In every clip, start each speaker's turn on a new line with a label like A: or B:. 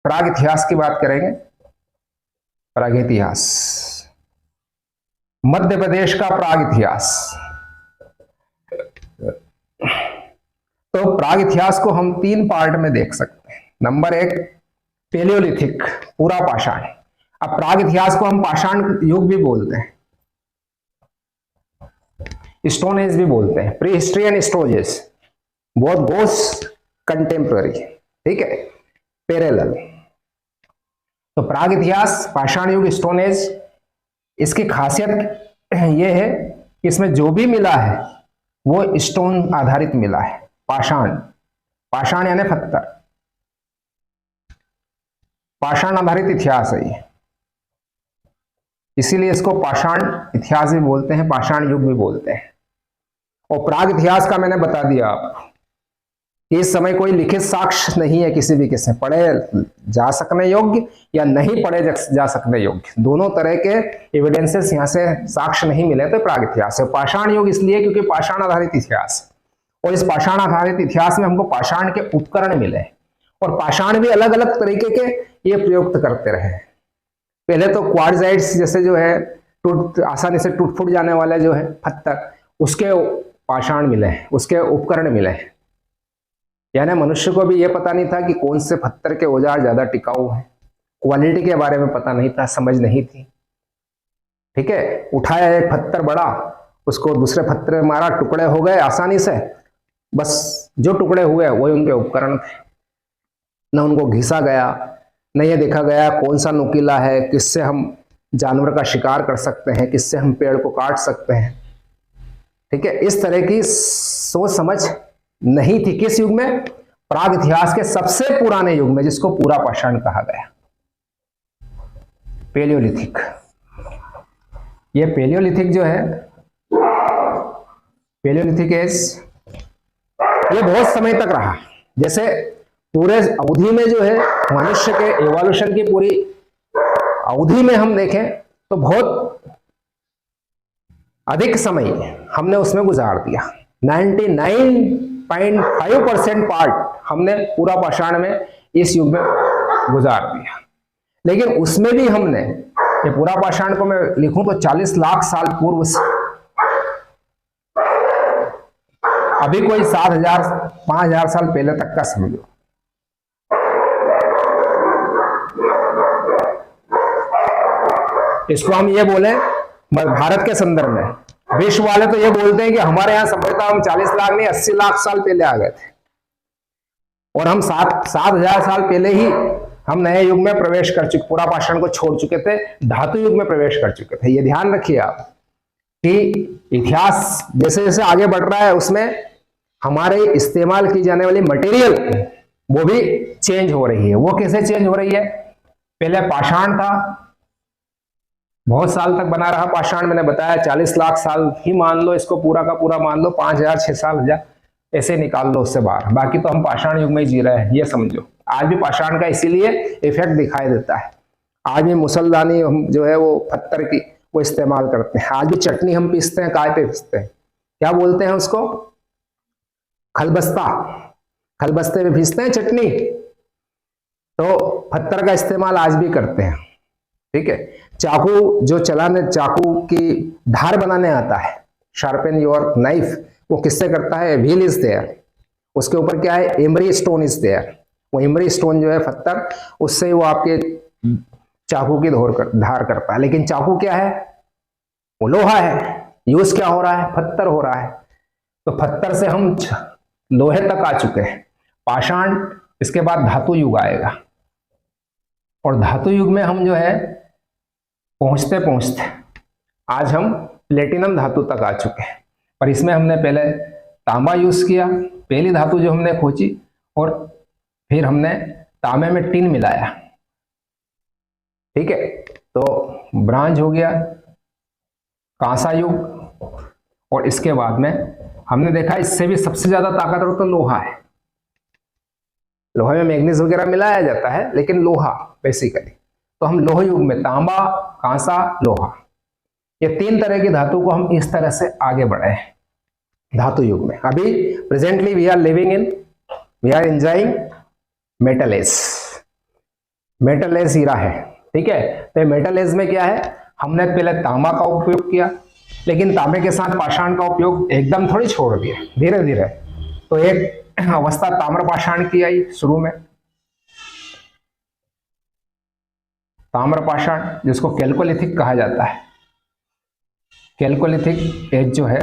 A: प्राग इतिहास की बात करेंगे। प्राग इतिहास, मध्य प्रदेश का प्राग इतिहास। तो प्राग इतिहास को हम 3 पार्ट में देख सकते हैं। नंबर 1 पेलियोलिथिक, पूरा पाषाण। अब प्राग इतिहास को हम पाषाण युग भी बोलते हैं, स्टोन एज भी बोलते हैं, pre history and stone age, both goes contemporary, ठीक है, पैरेलल। तो प्राग इतिहास, पाषाण युग, स्टोन एज, इसकी खासियत यह है कि इसमें जो भी मिला है वो स्टोन आधारित मिला है, पाषाण, पाषाण यानी पत्थर, पाषाण आधारित इतिहास है ये, इसीलिए इसको पाषाण इतिहास भी बोलते हैं, पाषाण युग भी बोलते हैं। और प्राग इतिहास का मैंने बता दिया आपको कि इस समय कोई लिखित साक्ष्य नहीं है किसी भी किस्म, पढ़े जा सकने योग्य या नहीं पढ़े जा सकने योग्य, दोनों तरह के एविडेंसेस यहाँ से साक्ष्य नहीं मिले, तो प्राग इतिहास है। पाषाण युग इसलिए क्योंकि पाषाण आधारित इतिहास, और इस पाषाण आधारित इतिहास में हमको पाषाण के उपकरण मिले, और पाषाण भी अलग अलग तरीके के ये प्रयुक्त करते रहे। पहले तो क्वार्टजाइट्स जैसे जो है आसानी से टूट फूट जाने वाले जो है पत्थर, उसके पाषाण मिले, उसके उपकरण मिले। यानी मनुष्य को भी यह पता नहीं था कि कौन से पत्थर के औजार ज्यादा टिकाऊ हैं, क्वालिटी के बारे में पता नहीं था, समझ नहीं थी, ठीक है। उठाया एक पत्थर बड़ा, उसको दूसरे पत्थर में मारा, टुकड़े हो गए आसानी से, बस जो टुकड़े हुए वही उनके उपकरण थे। न उनको घिसा गया, न ये देखा गया कौन सा नुकीला है, किससे हम जानवर का शिकार कर सकते हैं, किससे हम पेड़ को काट सकते हैं, ठीक है। इस तरह की सोच समझ नहीं थी किस युग में, प्राग इतिहास के सबसे पुराने युग में, जिसको पूरा पाषाण कहा गया, पेलियोलिथिक। ये पेलियोलिथिक जो है, पेलियोलिथिक एज, ये बहुत समय तक रहा। जैसे पूरे अवधि में जो है मनुष्य के एवोल्यूशन की पूरी अवधि में हम देखें तो बहुत अधिक समय हमने उसमें गुजार दिया। 99.5% पार्ट हमने पूरा पाषाण में इस युग में गुजार दिया। लेकिन उसमें भी हमने, ये पूरा पाषाण को मैं लिखूं तो 40 लाख साल पूर्व से अभी कोई 7,000 5,000 साल पहले तक का समझो। इसको हम ये बोले भारत के संदर्भ में, विश्व वाले तो ये बोलते हैं कि हमारे यहाँ सभ्यता हम 40 लाख नहीं 80 लाख साल पहले आ गए थे, और हम 7,000 साल पहले ही हम नए युग में प्रवेश कर चुके, पूरा पाषाण को छोड़ चुके थे, धातु युग में प्रवेश कर चुके थे। ये ध्यान रखिए आप कि इतिहास जैसे जैसे आगे बढ़ रहा है उसमें हमारे इस्तेमाल की जाने वाली मटेरियल वो भी चेंज हो रही है। वो कैसे चेंज हो रही है? पहले पाषाण था, बहुत साल तक बना रहा पाषाण, मैंने बताया 40 लाख साल ही मान लो, इसको पूरा का पूरा मान लो, 5,000 6 साल 1,000 ऐसे निकाल लो उससे बाहर, बाकी तो हम पाषाण युग में ही जी रहे हैं, ये समझो। आज भी पाषाण का इसीलिए इफेक्ट दिखाई देता है। आज भी मुसलदानी हम जो है वो पत्थर की वो इस्तेमाल करते हैं। आज भी चटनी हम पीसते हैं, काय पे पीसते हैं, क्या बोलते हैं उसको? खलबस्ता, खलबस्ते में पीसते हैं चटनी, तो पत्थर का इस्तेमाल आज भी करते हैं, ठीक है। चाकू जो चलाने, चाकू की धार बनाने आता है, शार्पन योर नाइफ, वो किससे करता है? व्हील इज देयर, उसके ऊपर क्या है? Emery stone is there. वो एमरी स्टोन जो है पत्थर, उससे वो आपके चाकू की धार करता है। लेकिन चाकू क्या है? वो लोहा है। यूज क्या हो रहा है? पत्थर हो रहा है। तो पत्थर से हम लोहे तक आ चुके हैं। पाषाण, इसके बाद धातु युग आएगा, और धातु युग में हम जो है पहुंचते पहुंचते आज हम प्लेटिनम धातु तक आ चुके हैं। और इसमें हमने पहले तांबा यूज किया, पहली धातु जो हमने खोजी, और फिर हमने तांबे में टिन मिलाया, ठीक है। तो ब्रांज हो गया कांसा युग, और इसके बाद में हमने देखा इससे भी सबसे ज्यादा ताकतवर तो लोहा है। लोहे में मैग्नीज वगैरह मिलाया जाता है, लेकिन लोहा बेसिकली। तो हम लोह युग में तांबा, कांसा, लोहा, ये 3 तरह की धातु को हम इस तरह से आगे बढ़े हैं धातु युग में। अभी presently we are living in, we are enjoying metal age. Metal age हीरा है, ठीक है। तो मेटल एज में क्या है, हमने पहले तांबा का उपयोग किया, लेकिन तांबे के साथ पाषाण का उपयोग एकदम थोड़ी छोड़ दिया, धीरे धीरे। तो एक अवस्था ताम्र पाषाण की आई शुरू में, ताम्र पाषाण जिसको कैल्कोलिथिक कहा जाता है। कैल्कोलिथिक एज जो है,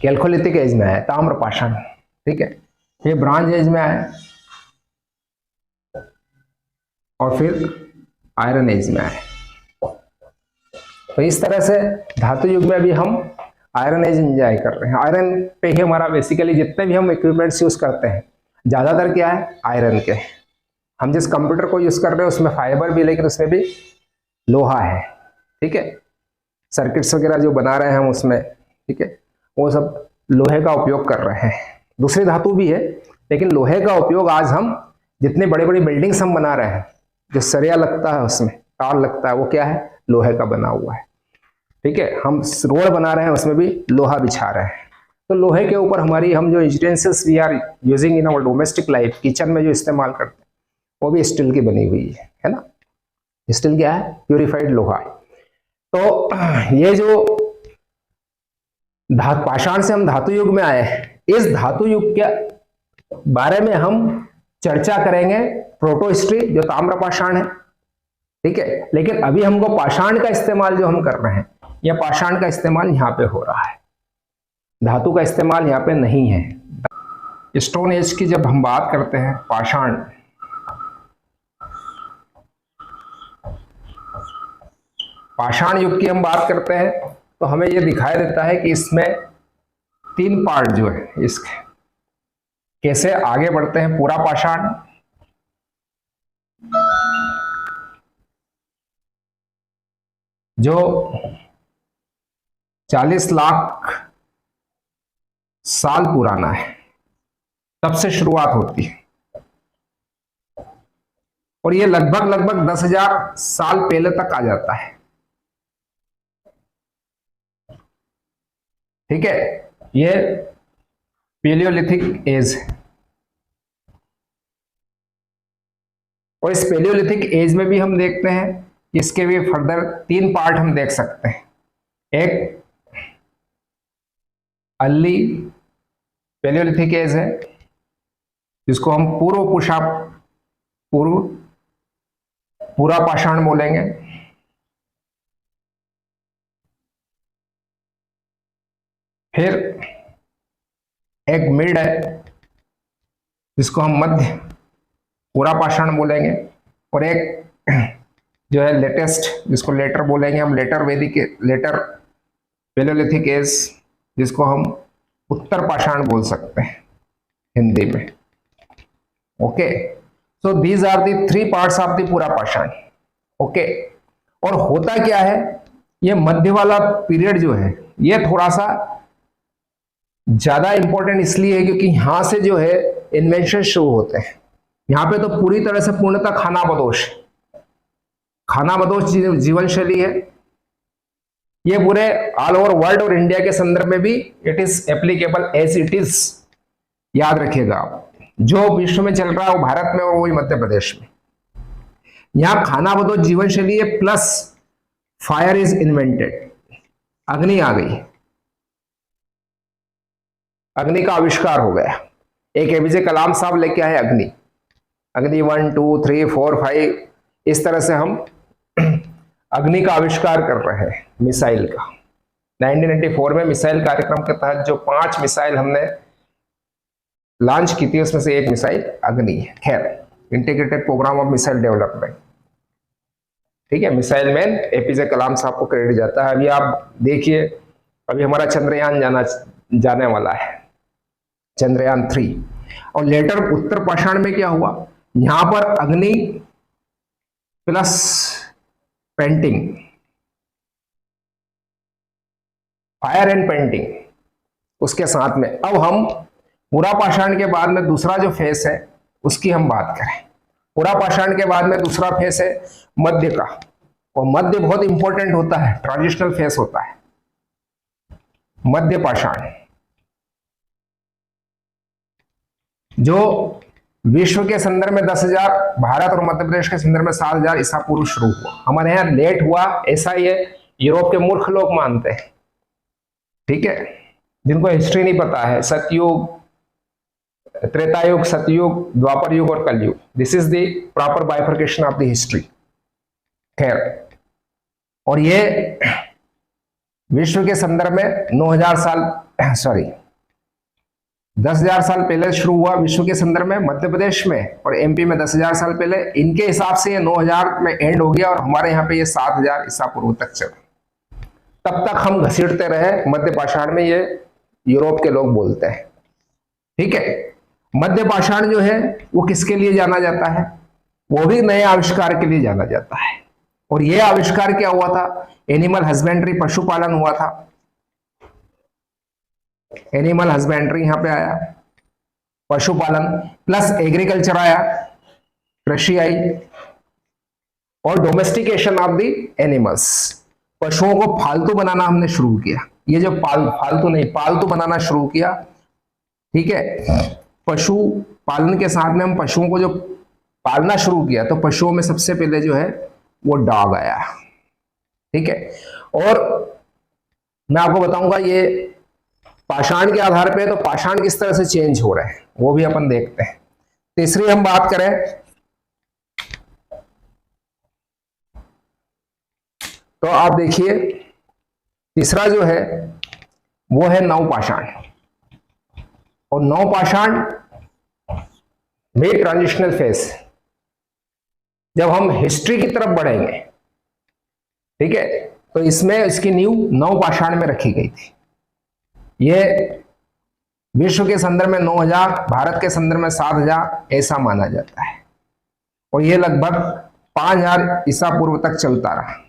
A: कैल्कोलिथिक एज में है ताम्र पाषाण, ठीक है। ये ब्रॉन्ज एज में आए और फिर आयरन एज में आए। तो इस तरह से धातु युग में भी हम आयरन एज एंजॉय कर रहे हैं। आयरन पे ही हमारा बेसिकली जितने भी हम इक्विपमेंट्स यूज करते हैं ज्यादातर क्या है, आयरन के। हम जिस कंप्यूटर को यूज कर रहे हैं उसमें फाइबर भी, लेकिन उसमें भी लोहा है, ठीक है। सर्किट्स वगैरह जो बना रहे हैं हम उसमें, ठीक है, वो सब लोहे का उपयोग कर रहे हैं। दूसरी धातु भी है, लेकिन लोहे का उपयोग आज हम जितने बड़े बड़ी बिल्डिंग्स हम बना रहे हैं, जो सरिया लगता है उसमें, टार लगता है, वो क्या है, लोहे का बना हुआ है, ठीक है। हम रोड बना रहे हैं उसमें भी लोहा बिछा रहे हैं। तो लोहे के ऊपर हमारी, हम जो utensils we are using in our domestic life, kitchen में जो इस्तेमाल करते हैं, वो भी स्टील की बनी हुई है ना। स्टील क्या है, प्यूरिफाइड लोहा। तो ये जो पाषाण से हम धातु युग में आए हैं, इस धातु युग के बारे में हम चर्चा करेंगे प्रोटो हिस्ट्री, जो ताम्र पाषाण है, ठीक है। लेकिन अभी हमको पाषाण का इस्तेमाल जो हम कर रहे हैं, यह पाषाण का इस्तेमाल यहां पे हो रहा है, धातु का इस्तेमाल यहां पे नहीं है। स्टोन एज की जब हम बात करते हैं, पाषाण युग की हम बात करते हैं, तो हमें यह दिखाई देता है कि इसमें 3 पार्ट जो है इसके, कैसे आगे बढ़ते हैं। पूरा पाषाण, जो 40 लाख साल पुराना है, तब से शुरुआत होती है, और ये लगभग 10,000 साल पहले तक आ जाता है, ठीक है। ये पेलियोलिथिक एज है, और इस पेलियोलिथिक एज में भी हम देखते हैं, इसके भी फर्दर 3 पार्ट हम देख सकते हैं। एक अर्ली पेलियोलिथिक एज है, जिसको हम पूरा पाषाण बोलेंगे। फिर एक मिड है, जिसको हम मध्य पूरा पाषाण बोलेंगे, और एक जो है लेटेस्ट, जिसको लेटर बोलेंगे हम, लेटर पेलियोलिथिक एज, जिसको हम उत्तर पाषाण बोल सकते हैं हिंदी में। Okay, so these are the 3 parts of the पूरा पाषाण। ओके, और होता क्या है, ये मध्य वाला पीरियड जो है, ये थोड़ा सा ज्यादा इंपॉर्टेंट इसलिए है क्योंकि यहां से जो है इन्वेंशन शुरू होते हैं। यहां पे तो पूरी तरह से पूर्णतः खानाबदोश जीवन शैली है। ये पूरे ऑल ओवर वर्ल्ड और इंडिया के संदर्भ में भी it is applicable as it is. याद रखिएगा आप, जो विश्व में चल रहा है वो भारत में और वही मध्य प्रदेश में। यहां खानाबदोश जीवन शैली है, प्लस फायर इज इन्वेंटेड, अग्नि आ गई, अग्नि का आविष्कार हो गया। एक एपीजे कलाम साहब लेके आए अग्नि 1 2 3 4 5, इस तरह से हम अग्नि का आविष्कार कर रहे हैं, मिसाइल का। 1994 में मिसाइल कार्यक्रम के तहत जो 5 मिसाइल हमने लॉन्च की थी, उसमें से एक मिसाइल अग्नि है। खैर, integrated programme of missile development, ठीक है, मिसाइल मैन एपीजे कलाम साहब को क्रेडिट जाता है। अभी आप देखिए, अभी हमारा चंद्रयान जाने वाला है, चंद्रयान 3। और लेटर उत्तर पाषाण में क्या हुआ, यहां पर अग्नि plus painting, fire and painting, उसके साथ में अब हम पूरा पाषाण के बाद में दूसरा जो फेस है उसकी हम बात करें। पूरा पाषाण के बाद में दूसरा फेस है मध्य का, और मध्य बहुत इंपॉर्टेंट होता है, ट्रांजिशनल फेस होता है मध्य पाषाण, जो विश्व के संदर्भ में 10,000, भारत और मध्य प्रदेश के संदर्भ में 7,000 ईसा पूर्व शुरू हुआ। हमारे यहाँ लेट हुआ ऐसा ये यूरोप के मूर्ख लोग मानते हैं, ठीक है, जिनको हिस्ट्री नहीं पता है। सतयुग, त्रेतायुग, सतयुग, द्वापर युग और कलयुग, this is the proper bifurcation of the history. खैर, और ये विश्व के संदर्भ में 9,000 साल सॉरी 10,000 साल पहले शुरू हुआ विश्व के संदर्भ में, मध्य प्रदेश में और एमपी में 10,000 साल पहले। इनके हिसाब से ये 9,000 में एंड हो गया और हमारे यहाँ पे ये 7,000 ईसा पूर्व तक चला। तब तक हम घसीटते रहे मध्य पाषाण में, ये यूरोप के लोग बोलते हैं, ठीक है। मध्य पाषाण जो है वो किसके लिए जाना जाता है? वो भी नए आविष्कार के लिए जाना जाता है। और ये आविष्कार क्या हुआ था? एनिमल हस्बेंड्री, पशुपालन हुआ था। एनिमल हस्बेंड्री यहां पे आया, पशुपालन प्लस एग्रीकल्चर आया, कृषि आई, और डोमेस्टिकेशन ऑफ द एनिमल्स, पशुओं को फालतू बनाना हमने शुरू किया। ये जो फालतू नहीं, पालतू बनाना शुरू किया, ठीक है। पशु पालन के साथ में हम पशुओं को जो पालना शुरू किया, तो पशुओं में सबसे पहले जो है वो डॉग आया, ठीक है। और मैं आपको बताऊंगा ये पाषाण के आधार पे, तो पाषाण किस तरह से चेंज हो रहे हैं वो भी अपन देखते हैं। तीसरी हम बात करें तो आप देखिए, तीसरा जो है वो है नवपाषाण। और नवपाषाण में ट्रांजिशनल फेज, जब हम हिस्ट्री की तरफ बढ़ेंगे, ठीक है, तो इसमें इसकी नींव नवपाषाण में रखी गई थी। ये विश्व के संदर्भ में 9,000, भारत के संदर्भ में 7,000 ऐसा माना जाता है। और ये लगभग 5,000 ईसा पूर्व तक चलता रहा।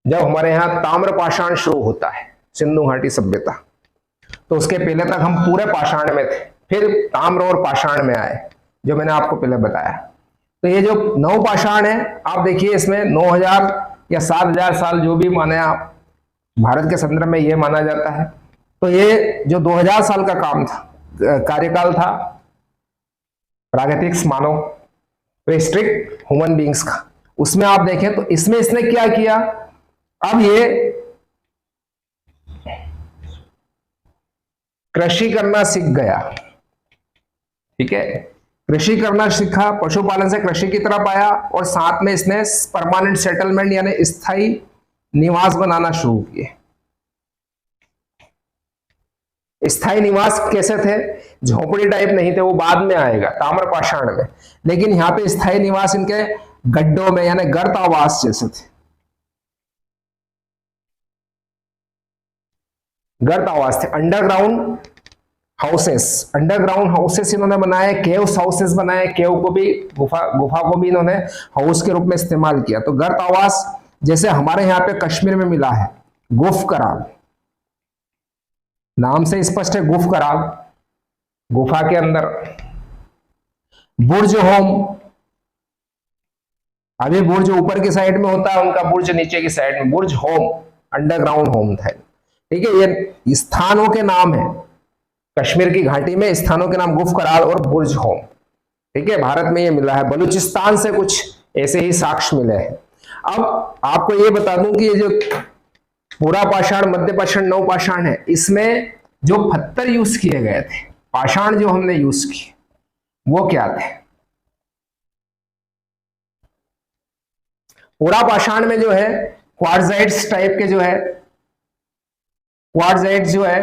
A: जब हमारे यहाँ ताम्रपाषाण शुरू होता है, सिंधु घाटी सभ्यता, तो उसके पहले तक हम पूरे पाषाण में थे, फिर ताम्र और पाषाण में आए, जो मैंने आपको पहले बताया। तो ये जो नवपाषाण है, आप देखिए इसमें 9,000 या 7,000 साल जो भी माने आप, भारत के संदर्भ में ये माना जाता है। तो ये जो 2,000 साल का काम था, कार्यकाल था प्रागैतिक मानव, प्रीहिस्टोरिक ह्यूमन बीइंग्स का, उसमें आप देखें तो इसमें इसने क्या किया, अब ये कृषि करना सीख गया, ठीक है, कृषि करना सीखा, पशुपालन से कृषि की तरफ आया, और साथ में इसने परमानेंट सेटलमेंट यानी स्थायी निवास बनाना शुरू किए। स्थायी निवास कैसे थे? झोपड़ी टाइप नहीं थे, वो बाद में आएगा ताम्रपाषाण में। लेकिन यहाँ पे स्थायी निवास इनके गड्ढों में यानी गर्त आवास जैसे थे, गर्त आवास थे, अंडरग्राउंड हाउसेस, अंडरग्राउंड हाउसेस इन्होंने बनाए, केव्स हाउसेस बनाए, केव को भी, गुफा को भी इन्होंने हाउस के रूप में इस्तेमाल किया। तो गर्त आवास जैसे हमारे यहाँ पे कश्मीर में मिला है गुफ कराल, नाम से स्पष्ट है, गुफ कराल, गुफा के अंदर। बुर्ज होम, अभी बुर्ज ऊपर की साइड में होता है, उनका बुर्ज नीचे की साइड में, बुर्ज होम अंडरग्राउंड होम था, ठीक है। ये स्थानों के नाम है, कश्मीर की घाटी में स्थानों के नाम गुफ कराल और बुर्ज होम, ठीक है। भारत में ये मिला है, बलूचिस्तान से कुछ ऐसे ही साक्ष्य मिले हैं। अब आपको ये बता दूं कि ये जो पूरा पाषाण, मध्य पाषाण, नवपाषाण है, इसमें जो पत्थर यूज किए गए थे, पाषाण जो हमने यूज किए वो क्या थे? पूरा पाषाण में जो है क्वार्ट्जाइट्स टाइप के जो है, क्वार्ट्जाइट जो है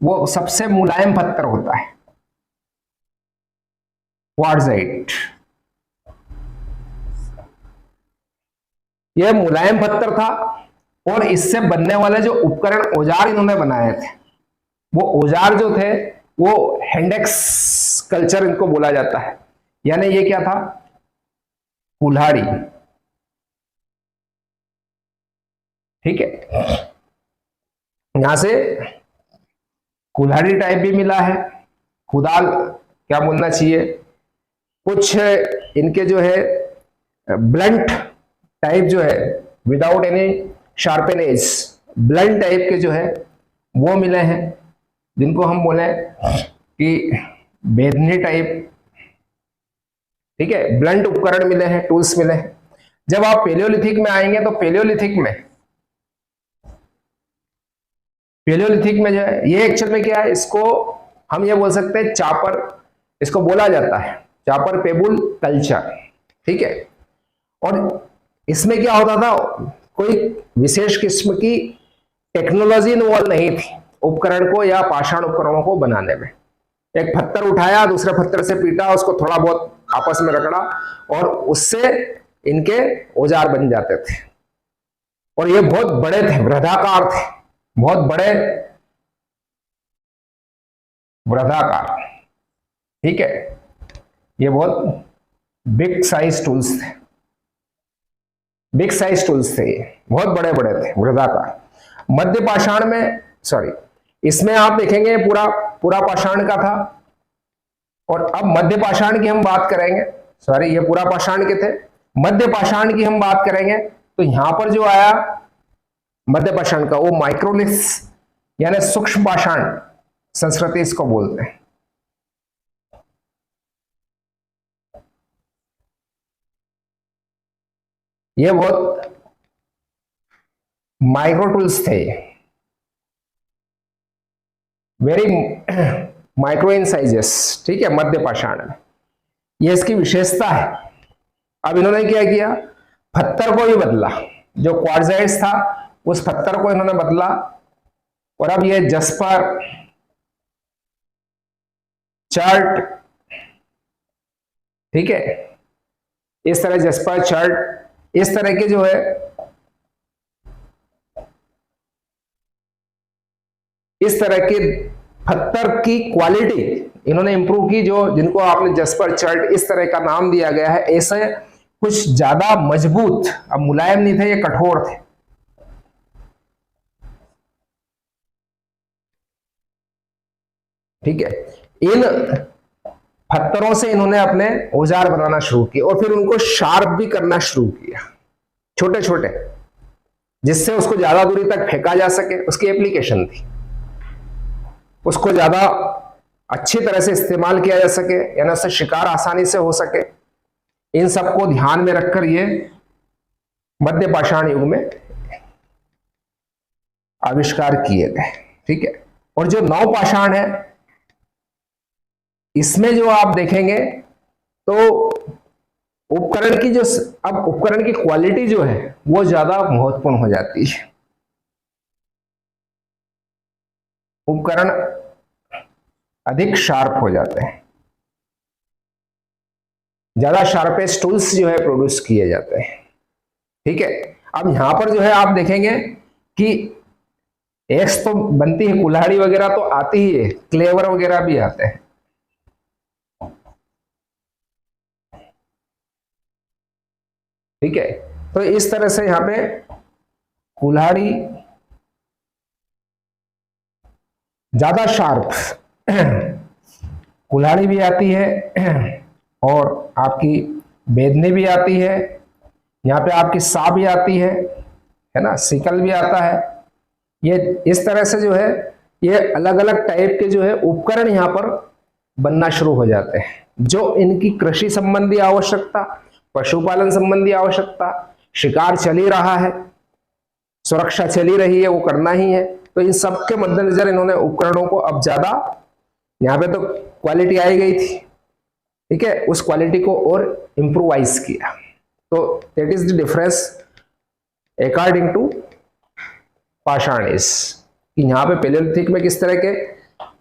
A: वो सबसे मुलायम पत्थर होता है, क्वार्ट्जाइट। यह मुलायम पत्थर था, और इससे बनने वाले जो उपकरण, औजार इन्होंने बनाए थे, वो औजार जो थे वो हैंडेक्स कल्चर इनको बोला जाता है। यानी ये क्या था? कुल्हाड़ी, ठीक है। यहां से कुल्हाड़ी टाइप भी मिला है, कुदाल क्या बोलना चाहिए, कुछ इनके जो है ब्लंट टाइप जो है, without any sharpen edge, blunt type के जो है वो मिले हैं, जिनको हम बोले कि बेदनी टाइप, ठीक है, ब्लंट उपकरण मिले हैं, टूल्स मिले हैं। जब आप पेलियोलिथिक में आएंगे तो पेलियोलिथिक में जो है ये एक्चुअल में क्या है, इसको हम ये बोल सकते हैं चापर, इसको बोला जाता है चापर पेबुल कल्चर, ठीक है। और इसमें क्या होता था, कोई विशेष किस्म की टेक्नोलॉजी इन्वॉल्व नहीं थी उपकरण को या पाषाण उपकरणों को बनाने में। एक पत्थर उठाया, दूसरे पत्थर से पीटा, उसको थोड़ा बहुत आपस में रगड़ा और उससे इनके औजार बन जाते थे। और ये बहुत बड़े थे, वृद्धाकार थे, बहुत बड़े वृद्धाकार, ठीक है। ये बहुत बिग साइज टूल्स थे, बिग साइज टूल्स थे, ये बहुत बड़े बड़े थे, वृद्धाकार। मध्य पाषाण में, सॉरी, इसमें आप देखेंगे पूरा पाषाण का था। और अब मध्य पाषाण की हम बात करेंगे, सॉरी ये पूरा पाषाण के थे, मध्य पाषाण की हम बात करेंगे तो यहां पर जो आया मध्य पाषाण का, वो माइक्रोलिथ्स यानी सूक्ष्म पाषाण संस्कृति इसको बोलते हैं। ये बहुत माइक्रो टूल्स थे, वेरी माइक्रो इन साइजेस, ठीक है, मध्य पाषाण में। ये इसकी विशेषता है। अब इन्होंने क्या किया, पत्थर को ही बदला, जो क्वार्ट्जाइट्स था उस पत्थर को इन्होंने बदला और अब ये जस्पर, चार्ट, ठीक है, इस तरह जस्पर, चार्ट, इस तरह के जो है इस तरह के पत्थर की क्वालिटी इन्होंने इंप्रूव की, जो जिनको आपने जस्पर, चार्ट इस तरह का नाम दिया गया है। ऐसे कुछ ज्यादा मजबूत, अब मुलायम नहीं थे, ये कठोर थे, ठीक है। इन पत्थरों से इन्होंने अपने औजार बनाना शुरू किए और फिर उनको शार्प भी करना शुरू किया, छोटे छोटे, जिससे उसको ज्यादा दूरी तक फेंका जा सके। उसकी एप्लीकेशन थी, उसको ज्यादा अच्छी तरह से इस्तेमाल किया जा सके, यानी उससे शिकार आसानी से हो सके। इन सबको ध्यान में रखकर ये मध्य पाषाण युग में आविष्कार किए गए, ठीक है। और जो नव पाषाण है, इसमें जो आप देखेंगे तो उपकरण की जो, अब उपकरण की क्वालिटी जो है वो ज्यादा महत्वपूर्ण हो जाती है। उपकरण अधिक शार्प हो जाते हैं, ज्यादा शार्पेस्ट टूल्स जो है प्रोड्यूस किए जाते हैं, ठीक है। अब यहां पर जो है आप देखेंगे कि एक्स तो बनती है, कुल्हाड़ी वगैरह तो आती ही है, क्लेवर वगैरह भी आते हैं, ठीक है। तो इस तरह से यहां पे कुल्हाड़ी ज्यादा शार्प कुल्हाड़ी भी आती है और आपकी बेदनी भी आती है, यहाँ पे आपकी सा भी आती है ना, सिकल भी आता है। ये इस तरह से जो है ये अलग अलग टाइप के जो है उपकरण यहाँ पर बनना शुरू हो जाते हैं, जो इनकी कृषि संबंधी आवश्यकता, पशुपालन संबंधी आवश्यकता, शिकार चल ही रहा है, सुरक्षा चली रही है, वो करना ही है। तो इन सब के मद्देनजर इन्होंने उपकरणों को अब ज्यादा, यहाँ पे तो क्वालिटी आई गई थी, ठीक है, उस क्वालिटी को और इंप्रूवाइज किया। तो that is the difference according to पाषाण इज, कि यहाँ पे पेलियोलिथिक में किस तरह के,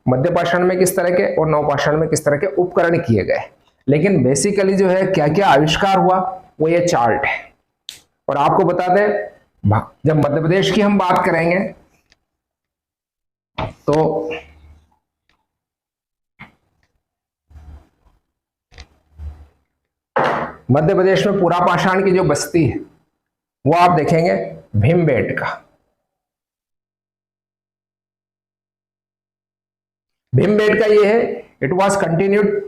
A: मध्य पाषाण में किस तरह के और नव पाषाण में किस तरह के उपकरण किए गए। लेकिन बेसिकली जो है क्या क्या आविष्कार हुआ वो ये चार्ट है। और आपको बता दें, जब मध्य प्रदेश की हम बात करेंगे तो मध्य प्रदेश में पूरा पाषाण की जो बस्ती है वो आप देखेंगे भीमबेटका। भीमबेटका ये है, इट वाज कंटिन्यूड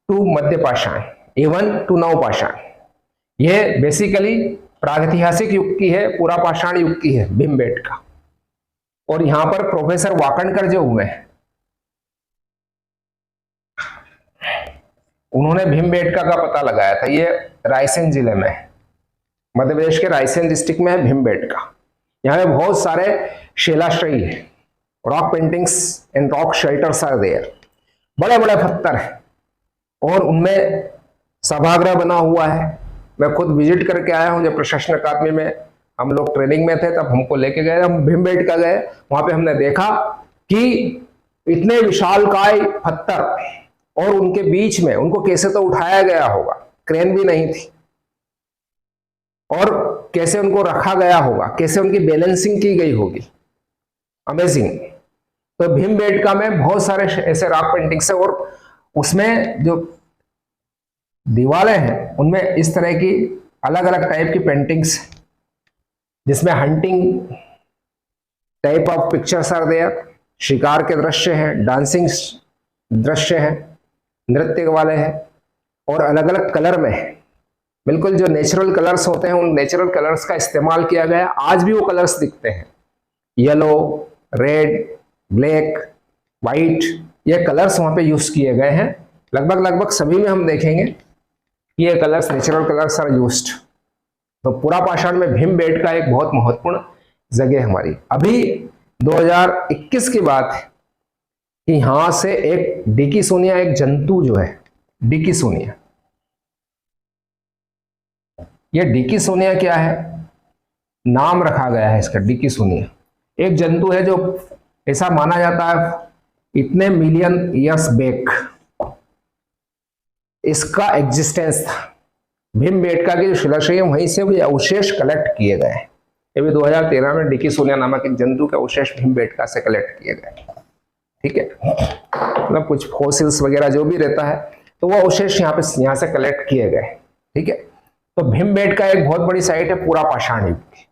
A: टू मध्य पाषाण इवन टू नव पाषाण। ये बेसिकली प्रागैतिहासिक युग की है, पूरा पाषाण युग की है भीमबेटका। और यहां पर प्रोफेसर वाकणकर जो हुए हैं उन्होंने भीमबेटका का पता लगाया था। ये रायसेन जिले में है, मध्य प्रदेश के रायसेन डिस्ट्रिक्ट में है भीमबेटका। यहाँ पे बहुत सारे शिलाश्रयी है, rock paintings and rock shelters are there, बड़े बड़े पत्थर हैं और उनमें सभागृह बना हुआ है। मैं खुद विजिट करके आया हूँ, जब प्रशासन अकादमी में हम लोग ट्रेनिंग में थे तब हमको लेके गए, हम भीमबेटका गए, वहां पे हमने देखा कि इतने विशालकाय पत्थर और उनके बीच में उनको कैसे तो उठाया गया होगा, क्रेन भी नहीं थी, और कैसे उनको रखा गया होगा, कैसे उनकी बैलेंसिंग की गई होगी, अमेजिंग। तो भीमबेटका में बहुत सारे ऐसे रॉक पेंटिंग्स है और उसमें जो दीवारें हैं उनमें इस तरह की अलग अलग टाइप की पेंटिंग्स, जिसमें hunting type of pictures are there, शिकार के दृश्य हैं, डांसिंग दृश्य हैं, नृत्य वाले हैं, और अलग अलग कलर में है। बिल्कुल जो नेचुरल कलर्स होते हैं उन नेचुरल कलर्स का इस्तेमाल किया गया है। आज भी वो कलर्स दिखते हैं, येलो, रेड, ब्लैक, वाइट, ये कलर्स वहां पे यूज किए गए हैं। लगभग सभी में हम देखेंगे कि ये colours, natural colours are used. तो पुरापाषाण में भीमबेटका एक बहुत महत्वपूर्ण जगह हमारी। अभी 2021 की बात है कि यहां से एक डिकिसोनिया, एक जंतु जो है डिकिसोनिया, ये डिकिसोनिया क्या है, नाम रखा गया है इसका डिकिसोनिया। एक जंतु है जो ऐसा माना जाता है इतने मिलियन ईयर्स बैक इसका एग्जिस्टेंस था। भीमबेटका के जो शिलाशय वहीं से भी अवशेष कलेक्ट किए गए हैं। ये भी 2013 में डिकिसोनिया नामक एक जंतु के अवशेष भीमबेटका से कलेक्ट किए गए। ठीक है, मतलब कुछ फॉसिल्स वगैरह जो भी रहता है तो वो अवशेष यहाँ से कलेक्ट किए गए। ठीक है, तो भीमबेटका एक बहुत बड़ी साइट है पुरापाषाण युग की।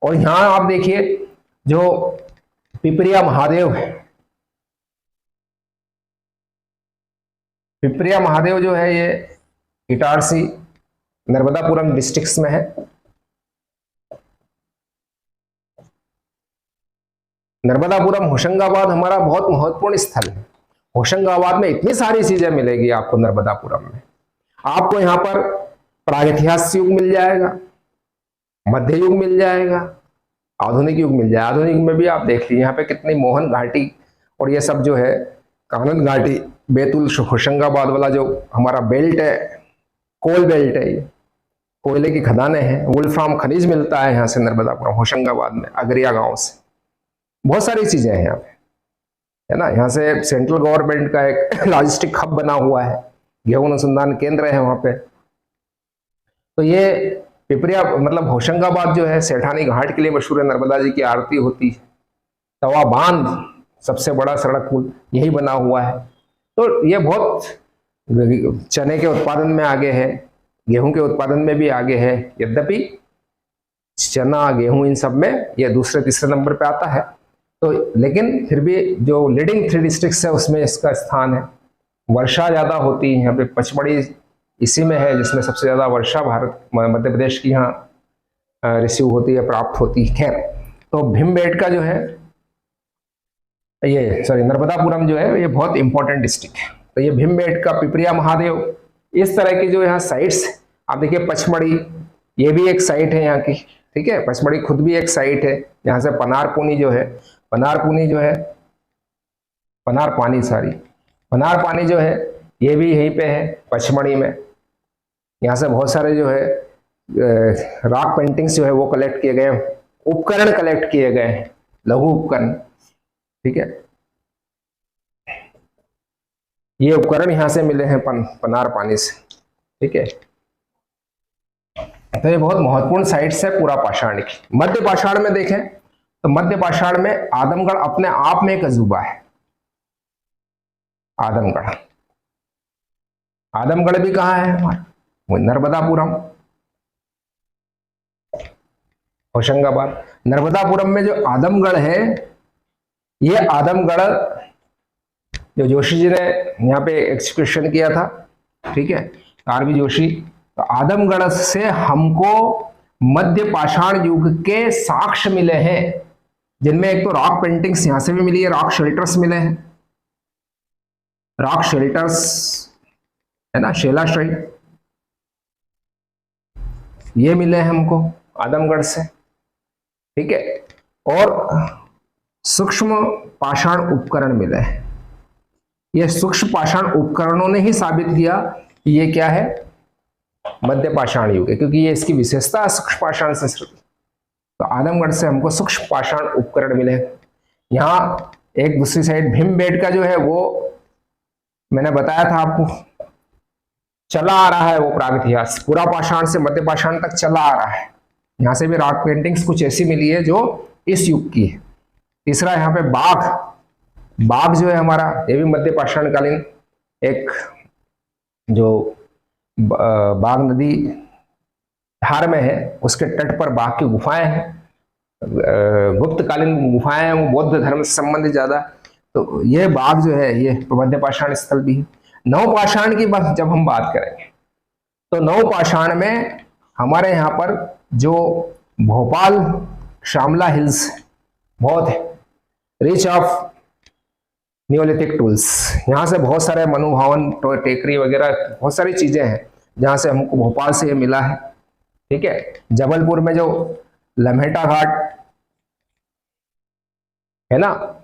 A: और यहाँ आप देखिए जो पिपरिया महादेव है, पिपरिया महादेव जो है ये इटारसी नर्मदापुरम डिस्ट्रिक्ट्स में है। नर्मदापुरम होशंगाबाद हमारा बहुत महत्वपूर्ण स्थल है। होशंगाबाद में इतनी सारी चीजें मिलेगी आपको नर्मदापुरम में। आपको यहाँ पर प्रागैतिहासिक युग मिल जाएगा, मध्य युग मिल जाएगा, आधुनिक युग मिल जाएगा। आधुनिक में भी आप देख लीजिए यहाँ पे कितनी मोहन घाटी और ये सब जो है कानन घाटी, बैतूल होशंगाबाद वाला जो हमारा बेल्ट है, कोल बेल्ट है, ये कोयले की खदानें हैं, वुल्फ्राम खनिज मिलता है यहाँ से नर्मदापुरम होशंगाबाद में, अगरिया गांव से। बहुत सारी चीजें हैं यहाँ पे, है ना। यहाँ से सेंट्रल गवर्नमेंट का एक लॉजिस्टिक हब बना हुआ है, गेहूं अनुसंधान केंद्र है वहां पे। तो ये पिपरिया मतलब होशंगाबाद जो है सेठानी घाट के लिए मशहूर है, नर्मदा जी की आरती होती है। तवा बांध सबसे बड़ा सड़क पुल यही बना हुआ है। तो ये बहुत चने के उत्पादन में आगे है, गेहूं के उत्पादन में भी आगे है। यद्यपि चना, गेहूं इन सब में ये दूसरे तीसरे नंबर पे आता है, तो लेकिन फिर भी जो लीडिंग 3 डिस्ट्रिक्ट्स है उसमें इसका स्थान है। वर्षा ज्यादा होती है यहाँ पे, पचमढ़ी इसी में है जिसमें सबसे ज्यादा वर्षा भारत मध्य प्रदेश की यहाँ रिसीव होती है, प्राप्त होती है। खैर, तो भीमबेटका जो है ये नर्मदापुरम जो है ये बहुत इंपॉर्टेंट डिस्ट्रिक्ट है। तो ये भीमबेटका, पिपरिया महादेव, इस तरह की जो यहाँ साइट्स आप देखिए। पचमढ़ी ये भी एक साइट है यहाँ की। ठीक है, पचमढ़ी खुद भी एक साइट है। यहाँ से पनारपुनी जो है, पनारपानी जो है ये भी यहीं पे है पचमढ़ी में। यहाँ से बहुत सारे जो है रॉक पेंटिंग्स जो है वो कलेक्ट किए गए, उपकरण कलेक्ट किए गए हैं, लघु उपकरण। ठीक है, ये उपकरण यहाँ से मिले हैं पनारपानी से। ठीक है, तो ये बहुत महत्वपूर्ण साइट्स है पुरापाषाण की। मध्य पाषाण में देखें तो मध्य पाषाण में आदमगढ़ अपने आप में एक अजूबा है। आदमगढ़ भी कहाँ है हमारा, नर्मदापुरम, होशंगाबाद। नर्मदापुरम में जो आदमगढ़ है, ये आदमगढ़ जो जोशी जी ने यहाँ पे एक्सक्यूशन किया था, ठीक है, आरबी जोशी। तो आदमगढ़ से हमको मध्य पाषाण युग के साक्ष्य मिले हैं, जिनमें एक तो रॉक पेंटिंग्स यहां से भी मिली है, रॉक शेल्टर्स मिले हैं। रॉक शेल्टर्स है ना, शैलाश्रय, ये मिले हैं हमको आदमगढ़ से, ठीक है। और सूक्ष्म पाषाण उपकरण मिले हैं। ये सूक्ष्म पाषाण उपकरणों ने ही साबित किया कि ये क्या है, मध्य पाषाण युग है, क्योंकि ये इसकी विशेषता है सूक्ष्म पाषाण संस्कृति। तो आदमगढ़ से हमको सूक्ष्म पाषाण उपकरण मिले। यहाँ एक दूसरी साइड भीमबेटका जो है वो मैंने बताया था आपको, चला आ रहा है वो प्रागइतिहास, पूरा पाषाण से मध्य पाषाण तक चला आ रहा है। यहाँ से भी रॉक पेंटिंग्स कुछ ऐसी मिली है जो इस युग की है। तीसरा यहाँ पे बाघ जो है हमारा, ये भी मध्य पाषाण कालीन, एक जो बाघ नदी धार में है उसके तट पर बाघ की गुफाएं हैं, गुप्त कालीन गुफाएं हैं, वो बौद्ध धर्म से संबंधित ज्यादा। तो ये बाघ जो है ये मध्य पाषाण स्थल भी है। नव पाषाण की बात जब हम बात करेंगे तो नव पाषाण में हमारे यहाँ पर जो भोपाल श्यामला हिल्स बहुत है, रिच ऑफ न्यूलिथिक टूल्स, यहाँ से बहुत सारे मनुभावन टेकरी वगैरह बहुत सारी चीजें हैं जहाँ से हमको भोपाल से ये मिला है, ठीक है। जबलपुर में जो लम्हेटा घाट है ना,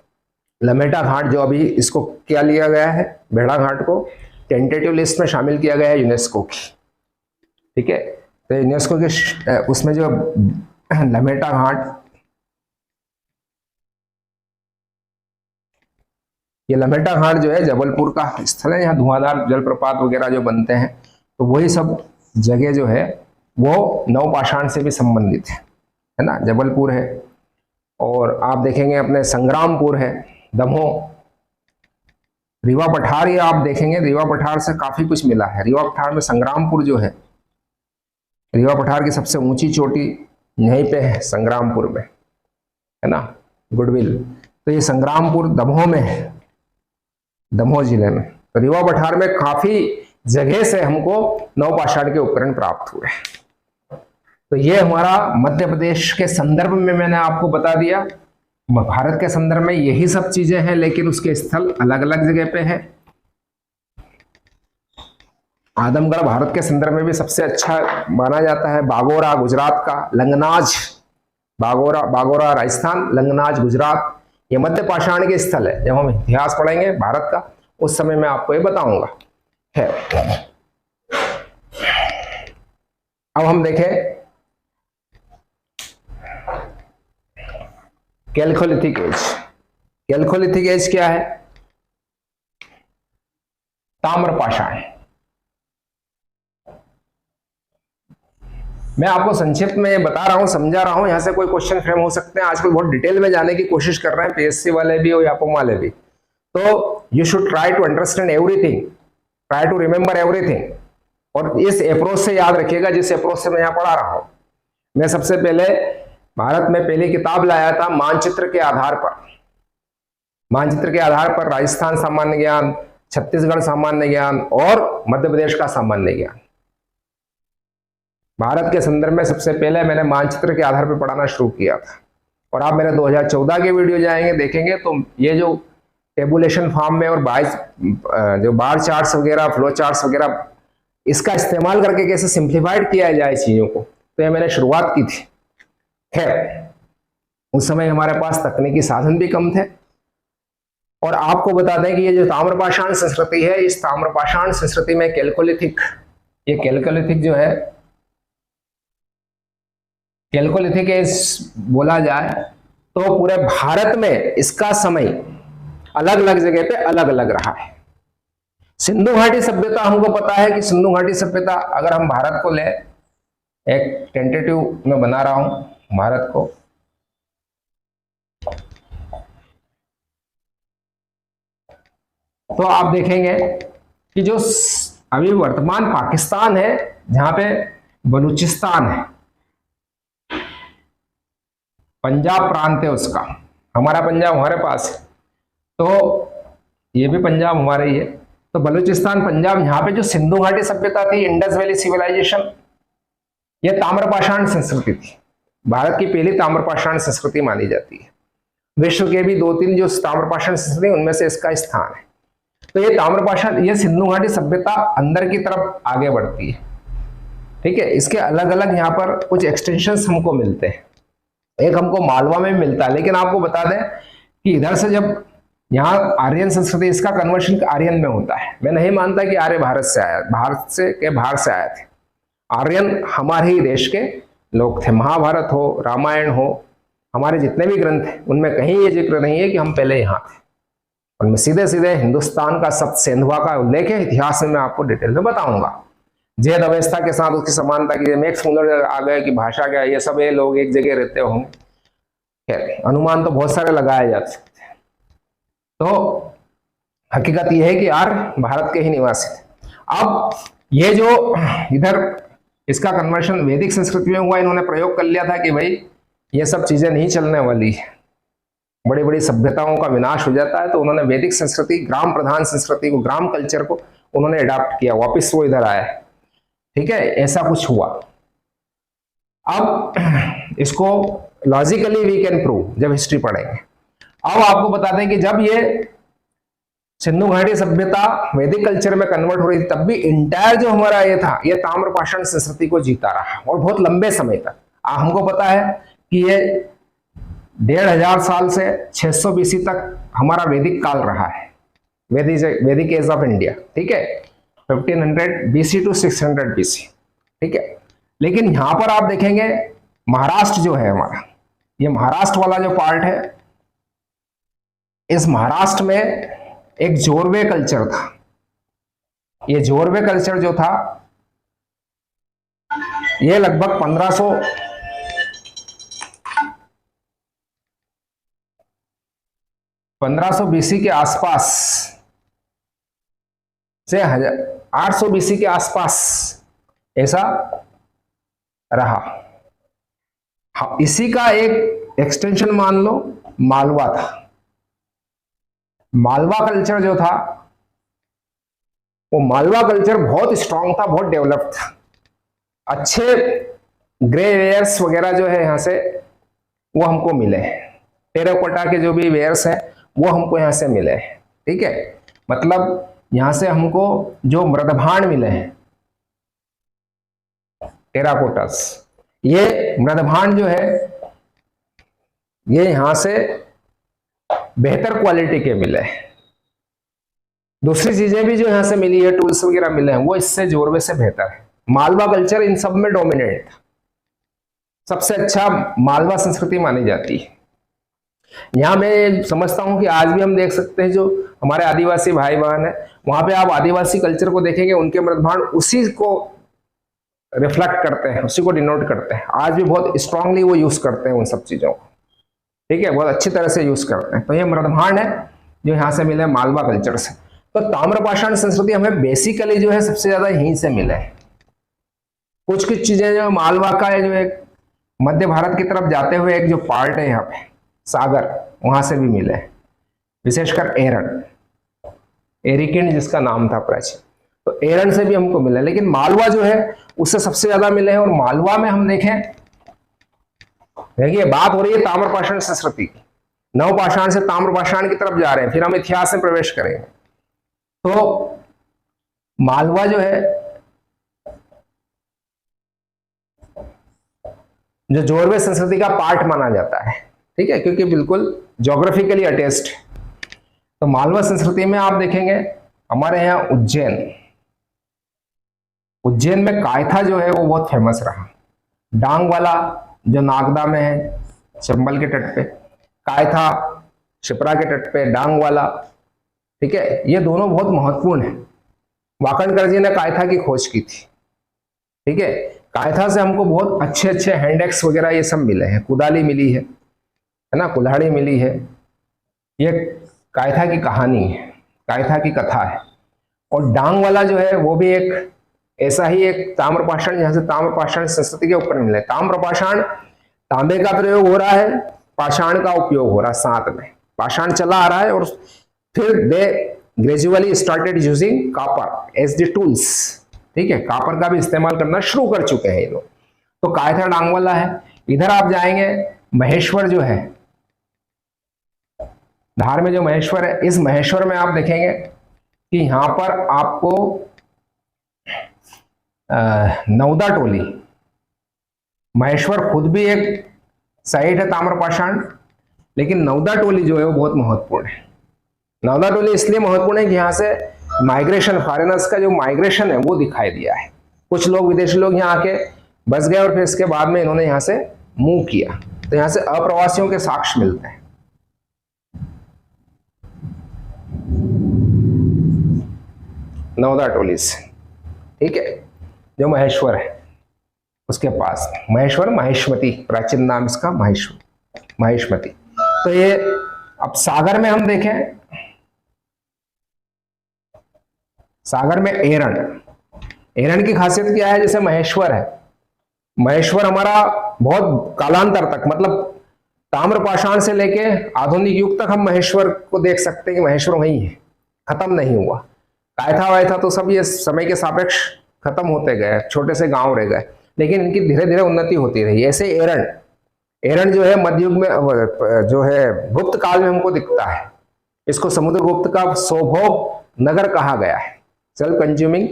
A: लम्हेटा घाट जो अभी इसको क्या लिया गया है, भेड़ा घाट को टेंटेटिव लिस्ट में शामिल किया गया है यूनेस्को की, ठीक है। तो यूनेस्को के उसमें जो लम्हेटा घाट, ये लम्हेटा घाट जो है जबलपुर का स्थल है, यहाँ धुआंधार जलप्रपात वगैरह जो बनते हैं, तो वही सब जगह जो है वो नवपाषाण से भी संबंधित है ना। जबलपुर है और आप देखेंगे अपने संग्रामपुर है, दमोह, रीवा पठार, ये आप देखेंगे रीवा पठार से काफी कुछ मिला है। रीवा पठार में संग्रामपुर जो है, रीवा पठार की सबसे ऊंची चोटी यहीं पे है संग्रामपुर में, है ना, गुडविल। तो ये संग्रामपुर दमोह में है, दमोह जिले में। तो रीवा पठार में काफी जगह से हमको नवपाषाण के उपकरण प्राप्त हुए। तो ये हमारा मध्य प्रदेश के संदर्भ में मैंने आपको बता दिया। भारत के संदर्भ में यही सब चीजें हैं, लेकिन उसके स्थल अलग अलग जगह पे है। आदमगढ़ भारत के संदर्भ में भी सबसे अच्छा माना जाता है। बागोरा गुजरात का, लंगनाज बागोरा राजस्थान, लंगनाज गुजरात, ये मध्य पाषाण के स्थल है। जब हम इतिहास पढ़ेंगे भारत का उस समय मैं आपको ये बताऊंगा है। अब हम देखें कैल्कोलिथिक एज। कैल्कोलिथिक एज क्या है? ताम्र पाषाण। मैं आपको संक्षिप्त में बता रहा हूं, समझा रहा हूं, यहां से कोई क्वेश्चन फ्रेम हो सकते हैं। आजकल बहुत डिटेल में जाने की कोशिश कर रहे हैं पीएससी वाले भी और यापम वाले भी। तो you should try to understand everything, try to remember everything. और इस अप्रोच से याद रखिएगा जिस अप्रोच से मैं यहाँ पढ़ा रहा हूं। मैं सबसे पहले भारत में पहली किताब लाया था मानचित्र के आधार पर। मानचित्र के आधार पर राजस्थान सामान्य ज्ञान, छत्तीसगढ़ सामान्य ज्ञान और मध्य प्रदेश का सामान्य ज्ञान। भारत के संदर्भ में सबसे पहले मैंने मानचित्र के आधार पर पढ़ाना शुरू किया था। और आप मेरे 2014 के वीडियो जाएंगे देखेंगे तो ये जो टेबुलेशन फॉर्म में और जो बार चार्ट्स वगैरह, फ्लो चार्ट्स वगैरह, इसका इस्तेमाल करके कैसे सिंप्लीफाइड किया जाए चीजों को, तो ये मैंने शुरुआत की थी। खैर उस समय हमारे पास तकनीकी साधन भी कम थे। और आपको बता दें कि ये जो ताम्रपाषाण संस्कृति है, इस ताम्रपाषाण संस्कृति में कैल्कोलिथिक, ये कैल्कोलिथिक जो है, कैल्कोलिथिक एज बोला जाए तो पूरे भारत में इसका समय अलग अलग जगह पे अलग अलग रहा है। सिंधु घाटी सभ्यता, हमको पता है कि सिंधु घाटी सभ्यता, अगर हम भारत को ले, एक टेंटेटिव में बना रहा हूं भारत को, तो आप देखेंगे कि जो अभी वर्तमान पाकिस्तान है, जहां पे बलूचिस्तान है, पंजाब प्रांत है उसका, हमारा पंजाब हमारे पास है, तो ये भी पंजाब हमारा ही है। तो बलूचिस्तान, पंजाब, यहाँ पे जो सिंधु घाटी सभ्यता थी, इंडस वैली सिविलाइजेशन, ये ताम्रपाषाण संस्कृति थी। भारत की पहली ताम्रपाषाण संस्कृति मानी जाती है। विश्व के भी 2-3 जो ताम्रपाषाण संस्कृति, उनमें से इसका स्थान है। तो ये ताम्रपाषाण, ये सिंधु घाटी सभ्यता अंदर की तरफ आगे बढ़ती है। ठीक है, इसके अलग अलग यहाँ पर कुछ एक्सटेंशंस हमको मिलते हैं। एक हमको मालवा में मिलता है, लेकिन आपको बता दें कि इधर से जब यहाँ आर्यन संस्कृति, इसका कन्वर्शन आर्यन में होता है। मैं नहीं मानता कि आर्य भारत से आया, भारत से के बाहर से आए थे। आर्यन हमारे ही देश के लोग थे। महाभारत हो, रामायण हो, हमारे जितने भी ग्रंथ हैं उनमें कहीं ये जिक्र नहीं है कि हम पहले यहाँ थे। उनमें सीधे सीधे हिंदुस्तान का सप्तसेंधुआ का उल्लेख है। इतिहास में मैं आपको डिटेल में बताऊंगा। जैद अवस्था के साथ उसकी समानता की, मैक्स मुलर आ गए कि भाषा क्या, ये सब ये लोग एक जगह रहते होंगे। अनुमान तो बहुत सारे लगाए जा सकते हैं। तो हकीकत यह है कि आर्य भारत के ही निवासी थे। अब ये जो इधर इसका कन्वर्शन वैदिक संस्कृति में हुआ, इन्होंने प्रयोग कर लिया था कि भाई ये सब चीजें नहीं चलने वाली है, बड़ी बड़ी सभ्यताओं का विनाश हो जाता है। तो उन्होंने वैदिक संस्कृति, ग्राम प्रधान संस्कृति को, ग्राम कल्चर को उन्होंने अडॉप्ट किया, वापस वो इधर आया। ठीक है, ऐसा कुछ हुआ। अब इसको लॉजिकली वी कैन प्रूव जब हिस्ट्री पढ़ेंगे। अब आपको बता दें कि जब ये सिंधु घाटी सभ्यता वैदिक कल्चर में कन्वर्ट हो रही थी, तब भी इंटायर जो हमारा ये था, ये ताम्रपाषाण संस्कृति को जीता रहा और बहुत लंबे समय तक। हमको पता है कि ये 1500 साल से 600 बीसी तक हमारा वैदिक काल रहा है, वैदिक एज ऑफ इंडिया। ठीक है, 1500 बीसी टू 600 बीसी। ठीक है, लेकिन यहां पर आप देखेंगे महाराष्ट्र जो है हमारा, ये महाराष्ट्र वाला जो पार्ट है, इस महाराष्ट्र में एक जोरवे कल्चर था। ये जोरवे कल्चर जो था, ये लगभग 1500 बीसी के आसपास से 800 बीसी के आसपास ऐसा रहा। हाँ, इसी का एक एक्सटेंशन मान लो मालवा था। मालवा कल्चर जो था, वो मालवा कल्चर बहुत स्ट्रांग था, बहुत डेवलप्ड था। अच्छे ग्रे वेयर्स वगैरह जो है यहाँ से वो हमको मिले हैं। टेराकोटा के जो भी वेयर्स हैं वो हमको यहाँ से मिले हैं। ठीक है, मतलब यहाँ से हमको जो मृदभांड मिले हैं, टेराकोटास, ये मृदभांड जो है ये यहाँ से बेहतर क्वालिटी के मिले हैं। दूसरी चीजें भी जो यहाँ से मिली है, टूल्स वगैरह मिले हैं, वो इससे जोरवे से बेहतर है। मालवा कल्चर इन सब में डोमिनेट था, सबसे अच्छा मालवा संस्कृति मानी जाती है। यहाँ मैं समझता हूँ कि आज भी हम देख सकते हैं जो हमारे आदिवासी भाई बहन है, वहां पे आप आदिवासी कल्चर को देखेंगे, उनके मृदभांड उसी को रिफ्लेक्ट करते हैं, उसी को डिनोट करते हैं। आज भी बहुत स्ट्रांगली वो यूज करते हैं उन सब चीजों को। ठीक है, बहुत अच्छी तरह से यूज करते हैं। तो ये मृदभांड है जो यहाँ से मिले मालवा कल्चर से। तो ताम्रपाषाण संस्कृति हमें बेसिकली जो है सबसे ज्यादा यहीं से मिले हैं। कुछ कुछ चीजें जो मालवा का है, जो एक मध्य भारत की तरफ जाते हुए एक जो पार्ट है यहाँ पे सागर, वहां से भी मिले हैं, विशेषकर एरन, एरिकिन जिसका नाम था प्राचीन, तो एरन से भी हमको मिला। लेकिन मालवा जो है उससे सबसे ज्यादा मिले हैं। और मालवा में हम देखें, देखिए बात हो रही है ताम्रपाषाण संस्कृति की, नवपाषाण से ताम्रपाषाण की तरफ जा रहे हैं, फिर हम इतिहास में प्रवेश करेंगे। तो मालवा जो है, जो जोरवे संस्कृति का पार्ट माना जाता है। ठीक है, क्योंकि बिल्कुल ज्योग्राफिकली अटैच्ड है। तो मालवा संस्कृति में आप देखेंगे हमारे यहाँ उज्जैन में कायथा जो है वो बहुत फेमस रहा। डांग वाला जो नागदा में है, चंबल के तट पे, कायथा शिप्रा के तट पे डांग वाला। ठीक है, ये दोनों बहुत महत्वपूर्ण है। वाकणकर जी ने कायथा की खोज की थी। ठीक है, कायथा से हमको बहुत अच्छे अच्छे हैंडेक्स वगैरह ये सब मिले हैं। कुदाली मिली है ना, कुल्हाड़ी मिली है। ये कायथा की कहानी है, कायथा की कथा है। और डांग वाला जो है वो भी एक ऐसा ही एक ताम्रपाषाण, जहां से ताम्रपाषाण संस्कृति के ऊपर मिले। ताम्रपाषाण, तांबे का प्रयोग हो रहा है, पाषाण का उपयोग हो रहा है साथ में। पाषाण चला आ रहा है और फिर they gradually started using copper as the tools. ठीक है, कॉपर का भी इस्तेमाल करना शुरू कर चुके हैं ये लोग। तो कायथा डांग वाला है। इधर आप जाएंगे, महेश्वर जो है, धार में जो महेश्वर है, इस महेश्वर में आप देखेंगे कि यहां पर आपको नवदा टोली, महेश्वर खुद भी एक साइट है ताम्रपाषाण, लेकिन नवदा टोली जो है वो बहुत महत्वपूर्ण है। नवदा टोली इसलिए महत्वपूर्ण है कि यहाँ से माइग्रेशन, फॉरेनर्स का जो माइग्रेशन है वो दिखाई दिया है। कुछ लोग, विदेशी लोग यहाँ आके बस गए और फिर इसके बाद में इन्होंने यहाँ से मूव किया, तो यहाँ से अप्रवासियों के साक्ष्य मिलते हैं। नवदा टोली से, ठीक है, जो महेश्वर है उसके पास, महेश्वर, महेशमती प्राचीन नाम इसका, महेशमती। तो ये अब सागर में हम देखें, सागर में एरन की खासियत क्या है? जैसे महेश्वर है, महेश्वर हमारा बहुत कालांतर तक, मतलब ताम्रपाषाण से लेके आधुनिक युग तक हम महेश्वर को देख सकते हैं कि महेश्वर वही है, खत्म नहीं हुआ। कायथा वायथा तो सब ये समय के सापेक्ष खत्म होते गए, छोटे से गांव रह गए, लेकिन इनकी धीरे धीरे उन्नति होती रही। ऐसे एरन जो है मध्ययुग में, जो है गुप्त काल में हमको दिखता है। इसको समुद्रगुप्त का स्वभोग नगर कहा गया है, self consuming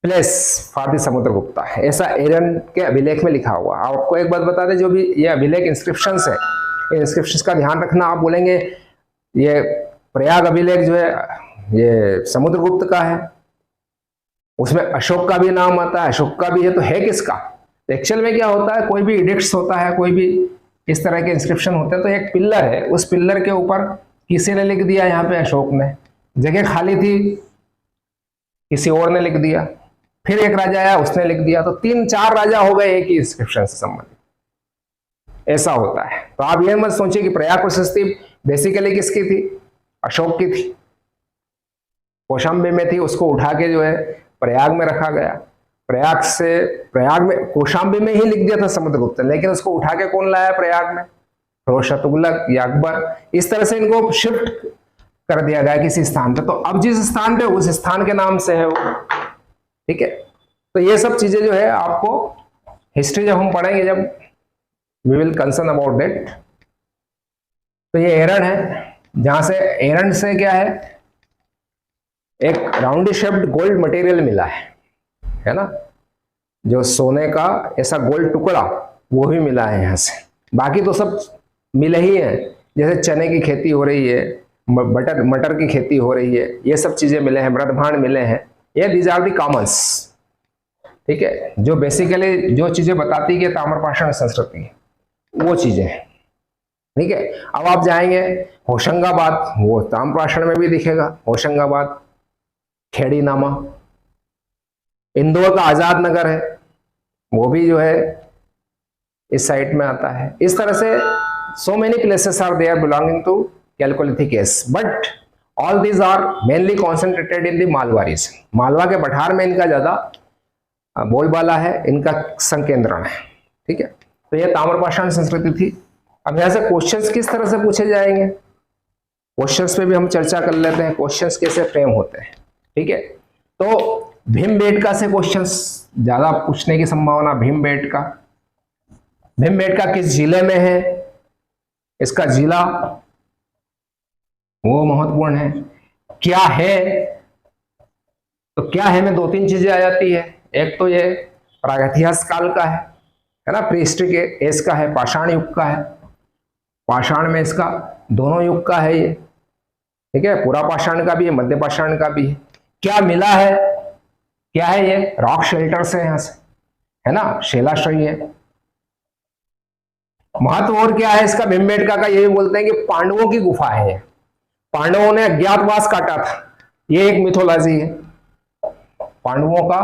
A: place for the Samudragupta, ऐसा एरन के अभिलेख में लिखा हुआ। आपको एक बात बता दें, जो भी ये अभिलेख इंस्क्रिप्शंस है, इन इंस्क्रिप्शंस का ध्यान रखना। आप बोलेंगे ये प्रयाग अभिलेख जो है ये समुद्रगुप्त का है, उसमें अशोक का भी नाम आता है, अशोक का भी है, तो है किसका? एक्चुअल में क्या होता है, कोई भी एडिक्ट्स होता है, कोई भी इस तरह के इंस्क्रिप्शन होते हैं, तो एक पिल्लर है, उस पिल्लर के ऊपर किसी ने लिख दिया, यहाँ पे अशोक ने, जगह खाली थी किसी और ने लिख दिया, फिर एक राजा आया उसने लिख दिया, तो 3-4 राजा हो गए एक ही इंस्क्रिप्शन से संबंधित, ऐसा होता है। तो आप ये मत सोचिए कि प्रयाग प्रशस्ति बेसिकली किसकी थी? अशोक की थी, कौशाम्बी में थी, उसको उठा के जो है प्रयाग में रखा गया। प्रयाग में कौशाम्बी में ही लिख दिया था समुद्रगुप्त, लेकिन उसको उठा के कौन लाया प्रयाग में? फिरोज शाह तुगलक या अकबर। इस तरह से इनको शिफ्ट कर दिया गया किसी स्थान पे, तो अब जिस स्थान पे उस स्थान के नाम से है वो, ठीक है। तो ये सब चीजें जो है आपको हिस्ट्री जब हम पढ़ेंगे, जब we will concern about that. तो ये एरन है, जहां से एरन से क्या है, एक राउंडी शेप्ड गोल्ड मटेरियल मिला है ना, जो सोने का ऐसा गोल्ड टुकड़ा वो भी मिला है यहाँ से। बाकी तो सब मिले ही है, जैसे चने की खेती हो रही है, मटर की खेती हो रही है, ये सब चीजें मिले हैं, मृदभांड मिले हैं, ये दीज आर दी कॉमन्स, ठीक है, जो बेसिकली जो चीजें बताती है ताम्रपाषाण संस्कृति, वो चीजें, ठीक है। अब आप जाएंगे होशंगाबाद, वो ताम्रपाषाण में भी दिखेगा, होशंगाबाद, खेड़ी नामा। इंदौर का आजाद नगर है, वो भी जो है इस साइड में आता है। इस तरह से so many places are there belonging to Chalcolithic age, but all these are mainly concentrated in the Malwa region। Malwa के पठार में इनका ज्यादा बोलबाला है, इनका संकेंद्रण है, ठीक है। तो यह ताम्रपाषाण संस्कृति थी। अब यहाँ से क्वेश्चंस किस तरह से पूछे जाएंगे, क्वेश्चंस पे भी हम चर्चा कर लेते हैं, क्वेश्चंस कैसे फ्रेम होते हैं, ठीक है। तो भीमबेटका से क्वेश्चंस ज्यादा पूछने की संभावना। भीमबेटका किस जिले में है, इसका जिला वो महत्वपूर्ण है। क्या है, तो क्या है में 2-3 चीजें आ जाती है। एक तो ये प्रागैतिहासिक काल का है ना, प्रीहिस्टोरिक एज का है, पाषाण युग का है, पाषाण में इसका दोनों युग का है ये, ठीक है, पूरा पाषाण का भी है, मध्य पाषाण का भी है। क्या मिला है, क्या है ये, रॉक शेल्टर से यहाँ से, है ना, शैलाश्रय है। महत्व और क्या है इसका भीमबेटका का, ये भी बोलते हैं कि पांडवों की गुफा है, पांडवों ने अज्ञातवास काटा था, ये एक मिथोलॉजी है, पांडवों का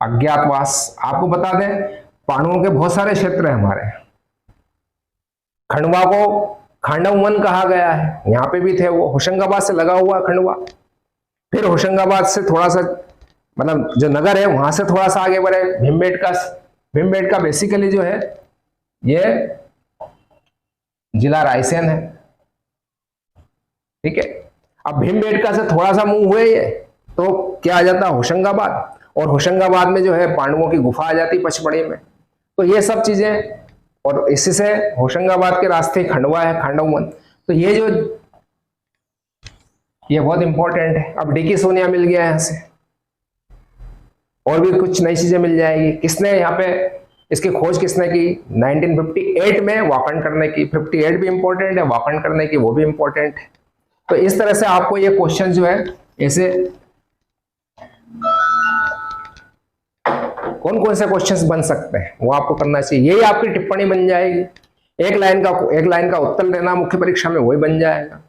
A: अज्ञातवास। आपको बता दें पांडवों के बहुत सारे क्षेत्र है हमारे, खंडवा को खांडव वन कहा गया है, यहाँ पे भी थे वो, होशंगाबाद से लगा हुआ खंडवा। फिर होशंगाबाद से थोड़ा सा, मतलब जो नगर है वहां से थोड़ा सा आगे बढ़े भीमबेटका बेसिकली जो है ये जिला रायसेन है, ठीक है। अब भीमबेटका से थोड़ा सा मूव हुए ये तो क्या आ जाता है होशंगाबाद, और होशंगाबाद में जो है पांडवों की गुफा आ जाती पचमढ़ी में। तो ये सब चीजें, और इसी से होशंगाबाद के रास्ते खंडवा है, खांडव वन। तो ये जो ये बहुत इंपॉर्टेंट है। अब डी की सोनिया मिल गया यहाँ से, और भी कुछ नई चीजें मिल जाएगी। किसने यहाँ पे इसकी खोज किसने की? 1958 में वाकन करने की। 58 भी इंपॉर्टेंट है, वाकन करने की वो भी इंपॉर्टेंट है। तो इस तरह से आपको ये क्वेश्चन जो है ऐसे कौन कौन से क्वेश्चंस बन सकते हैं वो आपको करना चाहिए। यही आपकी टिप्पणी बन जाएगी। एक लाइन का उत्तर देना मुख्य परीक्षा में वही बन जाएगा।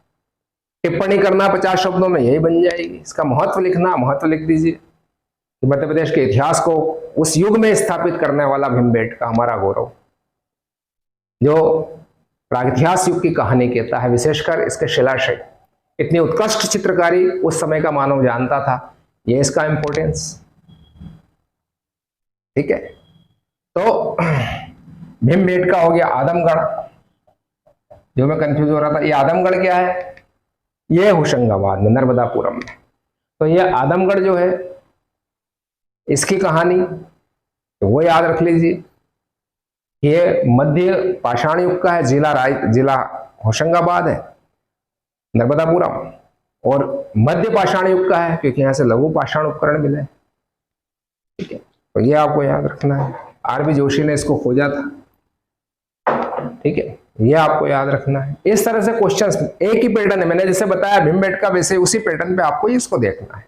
A: टिप्पणी करना 50 शब्दों में यही बन जाएगी। इसका महत्व लिखना, महत्व लिख दीजिए कि मध्य प्रदेश के इतिहास को उस युग में स्थापित करने वाला भीमबेटका हमारा गौरव, जो प्रागइतिहास युग की कहानी कहता है, विशेषकर इसके शिलाशय, इतनी उत्कृष्ट चित्रकारी उस समय का मानव जानता था। ये इसका इंपॉर्टेंस, ठीक है। तो भीमबेटका हो गया। आदमगढ़, जो मैं कंफ्यूज हो रहा था, ये आदमगढ़ क्या है? ये होशंगाबाद में, नर्मदापुरम में। तो ये आदमगढ़ जो है, इसकी कहानी तो वो याद रख लीजिए। ये मध्य पाषाण युग का है। जिला होशंगाबाद है, नर्मदापुरम, और मध्य पाषाण युग का है क्योंकि यहां से लघु पाषाण उपकरण मिले, ठीक है। तो ये आपको याद रखना है। आर.बी. जोशी ने इसको खोजा था, ठीक है। ये आपको याद रखना है। इस तरह से क्वेश्चंस एक ही पैटर्न है, मैंने जैसे बताया भीमबेटका, वैसे उसी पैटर्न पे आपको इसको देखना है।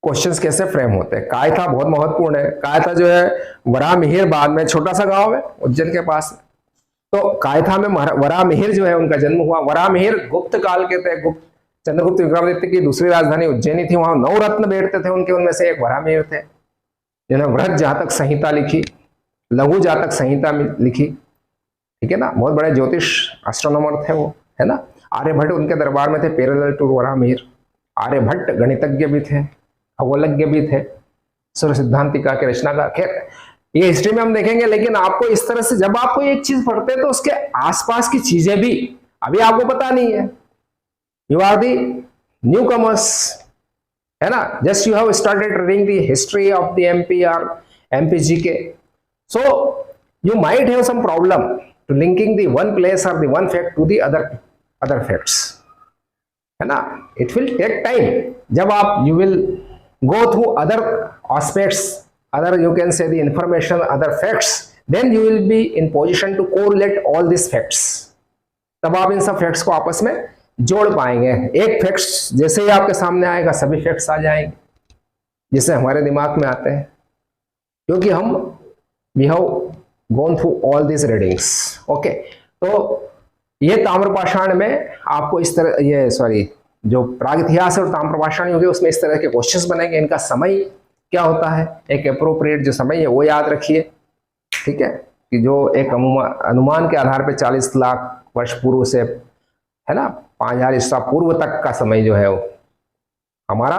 A: क्वेश्चंस कैसे फ्रेम होते हैं। कायथा बहुत महत्वपूर्ण है। कायथा जो है वराहमिहिर, बाद में छोटा सा गांव है उज्जैन के पास। तो कायथा में वराहमिहिर जो है उनका जन्म हुआ। वराहमिहिर गुप्त काल के थे। चंद्रगुप्त विक्रमादित्य की दूसरी राजधानी उज्जैनी थी। वहां 9 रत्न बैठते थे उनके, उनमें से एक वराहमिहिर थे, जिन्होंने वृहत जातक संहिता लिखी, लघु जातक संहिता लिखी, ठीक है ना। बहुत बड़े ज्योतिष एस्ट्रोनॉमर थे वो, है ना। आर्यभट्ट उनके दरबार में थे, पैरेलल टू वराहमिहिर। आर्यभट्ट गणितज्ञ भी थे, खगोलज्ञ भी थे, सूर्य सिद्धांतिका के रचनाकार। खैर ये हिस्ट्री में हम देखेंगे, लेकिन आपको इस तरह से जब आपको एक चीज पढ़ते हैं तो उसके आसपास की चीजें भी अभी आपको पता नहीं है। You are the newcomers, है ना। Just you have started reading the history of the MP और MPGK, so you might have some problem to linking the one place और the one fact to the other facts, है ना। It will take time. जब आप you will go through other aspects, other you can say the information, other facts, then you will be in position to correlate all these facts. तब आप इन सब facts को आपस में जोड़ पाएंगे। एक फैक्ट्स जैसे ही आपके सामने आएगा सभी फैक्ट्स आ जाएंगे, जिससे हमारे दिमाग में आते हैं, क्योंकि हम we have gone through all these readings. Okay, तो ये ताम्रपाषाण में आपको इस तरह, ये सॉरी जो प्रागइतिहास और ताम्रपाषाण युग है उसमें इस तरह के क्वेश्चंस बनेंगे। इनका समय क्या होता है, एक अप्रोप्रिएट जो समय है वो याद रखिए, ठीक है, कि जो एक अनुमान के आधार पे 40 लाख वर्ष पूर्व से, है ना, 5000 ईसा पूर्व तक का समय जो है वो हमारा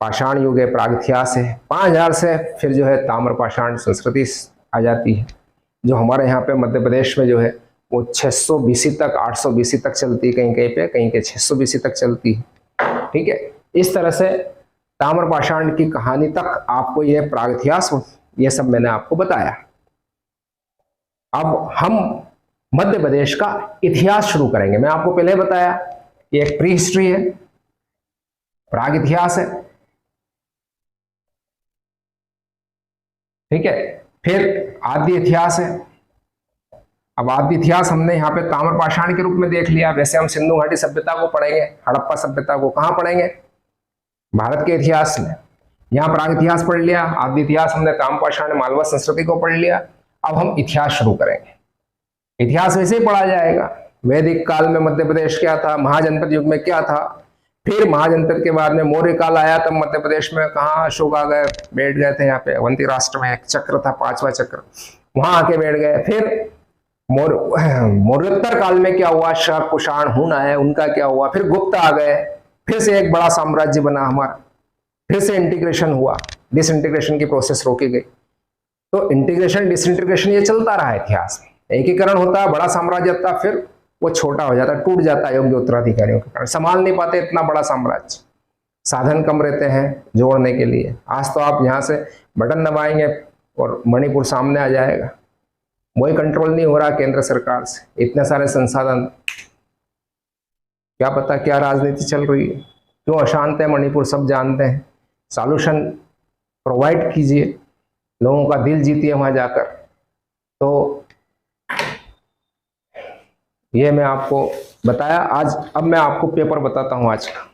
A: पाषाण युग है, प्रागइतिहास है। 5000 से फिर जो है ताम्रपाषाण संस्कृति आ जाती है, जो हमारे यहाँ पे मध्य प्रदेश में जो है वो 600 BC तक, 800 BC तक चलती है, कहीं कहीं पे, कहीं के 600 BC तक चलती है, ठीक है। इस तरह से ताम्रपाषाण की कहानी तक आपको ये प्रागइतिहास, ये सब मैंने आपको बताया। अब हम मध्य प्रदेश का इतिहास शुरू करेंगे। मैं आपको पहले बताया कि एक प्री हिस्ट्री है, प्रागइतिहास है, ठीक है, फिर आदि इतिहास है। अब आदि इतिहास हमने यहाँ पे ताम्रपाषाण के रूप में देख लिया। वैसे हम सिंधु घाटी सभ्यता को पढ़ेंगे, हड़प्पा सभ्यता को कहाँ पढ़ेंगे, भारत के इतिहास में। यहाँ प्रागइतिहास पढ़ लिया, आदि इतिहास हमने ताम्रपाषाण मालवा संस्कृति को पढ़ लिया। अब हम इतिहास शुरू करेंगे। इतिहास वैसे ही पढ़ा जाएगा। वैदिक काल में मध्य प्रदेश क्या था, महाजनपद युग में क्या था, फिर महाजनपद के बाद में मौर्य काल आया, तब मध्य प्रदेश में कहाँ अशोक आ गए, बैठ गए थे यहाँ पे अवंती राष्ट्र में, एक चक्र था, 5वां चक्र, वहां आके बैठ गए। फिर मौर्योत्तर काल में क्या हुआ, शक, कुषाण, हुन आए, उनका क्या हुआ, फिर गुप्त आ गए, फिर से एक बड़ा साम्राज्य बना हमारा, फिर से इंटीग्रेशन हुआ, डिसइंटीग्रेशन की प्रोसेस रोकी गई। तो इंटीग्रेशन डिसइंटीग्रेशन ये चलता रहा इतिहास में। एकीकरण होता है, बड़ा साम्राज्य होता, फिर वो छोटा हो जाता, टूट जाता है योग्य उत्तराधिकारियों के कारण, संभाल नहीं पाते इतना बड़ा साम्राज्य, साधन कम रहते हैं जोड़ने के लिए। आज तो आप यहाँ से बटन दबाएंगे और मणिपुर सामने आ जाएगा। वही कंट्रोल नहीं हो रहा केंद्र सरकार से, इतने सारे संसाधन क्या पता क्या राजनीति चल रही है, क्यों अशांत है मणिपुर, सब जानते हैं। सॉल्यूशन प्रोवाइड कीजिए, लोगों का दिल जीतिए वहां जाकर। तो ये मैं आपको बताया आज। अब मैं आपको पेपर बताता हूं आज का।